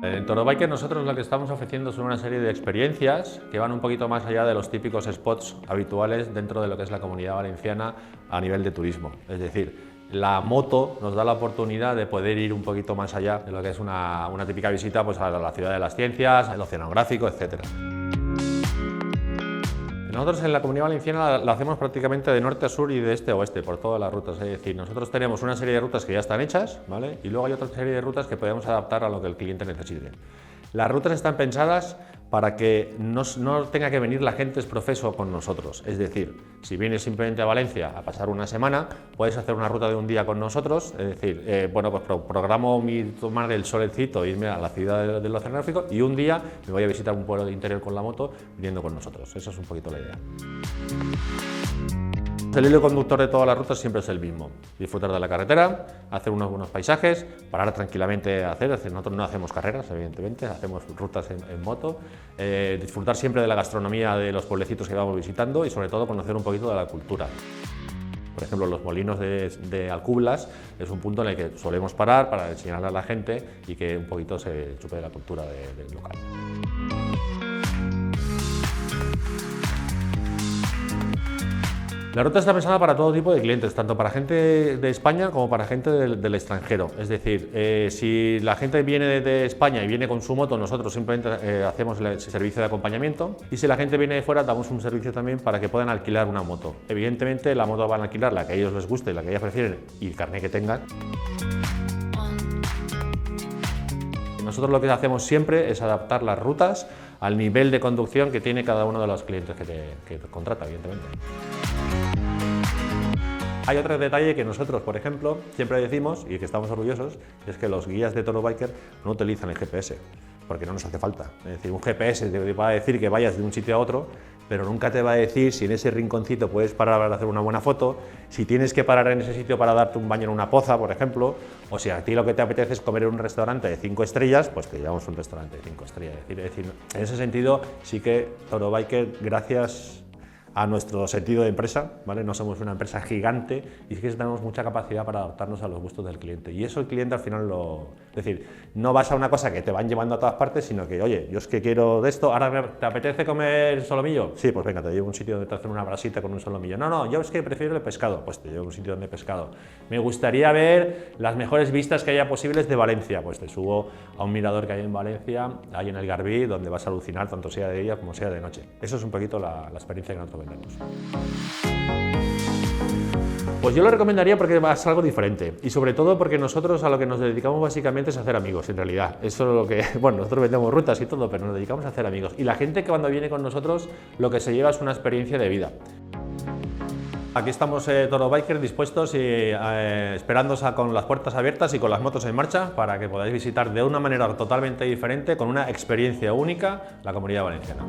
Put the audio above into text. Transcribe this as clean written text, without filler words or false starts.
En Toro Biker nosotros lo que estamos ofreciendo son una serie de experiencias que van un poquito más allá de los típicos spots habituales dentro de lo que es la Comunidad Valenciana a nivel de turismo. Es decir, la moto nos da la oportunidad de poder ir un poquito más allá de lo que es una típica visita pues, a la Ciudad de las Ciencias, el Oceanográfico, etc. Nosotros en la Comunidad Valenciana la hacemos prácticamente de norte a sur y de este a oeste, por todas las rutas. Es decir, nosotros tenemos una serie de rutas que ya están hechas, ¿vale? Y luego hay otra serie de rutas que podemos adaptar a lo que el cliente necesite. Las rutas están pensadas para que no tenga que venir la gente profeso con nosotros. Es decir, si vienes simplemente a Valencia a pasar una semana, puedes hacer una ruta de un día con nosotros. Es decir, bueno, pues programo tomar el solecito, irme a la ciudad del Oceanográfico y un día me voy a visitar un pueblo de interior con la moto viniendo con nosotros. Esa es un poquito la idea. El hilo conductor de todas las rutas siempre es el mismo: disfrutar de la carretera, hacer unos buenos paisajes, parar tranquilamente a hacer. Es decir, nosotros no hacemos carreras, evidentemente, hacemos rutas en moto, disfrutar siempre de la gastronomía de los pueblecitos que vamos visitando y sobre todo conocer un poquito de la cultura. Por ejemplo, los molinos de Alcublas es un punto en el que solemos parar para enseñarle a la gente y que un poquito se chupe de la cultura del local. La ruta está pensada para todo tipo de clientes, tanto para gente de España como para gente del extranjero. Es decir, si la gente viene de España y viene con su moto, nosotros simplemente hacemos el servicio de acompañamiento, y si la gente viene de fuera, damos un servicio también para que puedan alquilar una moto. Evidentemente, la moto van a alquilar la que a ellos les guste, la que ellos prefieren y el carnet que tengan. Nosotros lo que hacemos siempre es adaptar las rutas al nivel de conducción que tiene cada uno de los clientes que contrata, evidentemente. Hay otro detalle que nosotros, por ejemplo, siempre decimos y que estamos orgullosos, es que los guías de Toro Biker no utilizan el GPS, porque no nos hace falta. Es decir, un GPS te va a decir que vayas de un sitio a otro, pero nunca te va a decir si en ese rinconcito puedes parar para hacer una buena foto, si tienes que parar en ese sitio para darte un baño en una poza, por ejemplo, o si a ti lo que te apetece es comer en un restaurante de 5 estrellas, pues te llevamos a un restaurante de 5 estrellas. Es decir, en ese sentido sí que Toro Biker, gracias a nuestro sentido de empresa, ¿vale? No somos una empresa gigante y sí que tenemos mucha capacidad para adaptarnos a los gustos del cliente, y eso el cliente al final Es decir, no vas a una cosa que te van llevando a todas partes, sino que, oye, yo es que quiero de esto, ahora ¿te apetece comer solomillo? Sí, pues venga, te llevo a un sitio donde te hacen una brasita con un solomillo. No, yo es que prefiero el pescado, pues te llevo a un sitio donde hay pescado. Me gustaría ver las mejores vistas que haya posibles de Valencia, pues te subo a un mirador que hay en Valencia, ahí en el Garbí, donde vas a alucinar tanto sea de día como sea de noche. Eso es un poquito la experiencia que nosotros vendemos. Pues yo lo recomendaría porque es algo diferente, y sobre todo porque nosotros a lo que nos dedicamos básicamente es a hacer amigos, en realidad. Eso es lo que, bueno, nosotros vendemos rutas y todo, pero nos dedicamos a hacer amigos. Y la gente que cuando viene con nosotros lo que se lleva es una experiencia de vida. Aquí estamos Toro Biker dispuestos y esperándoos con las puertas abiertas y con las motos en marcha para que podáis visitar de una manera totalmente diferente, con una experiencia única, la Comunidad Valenciana.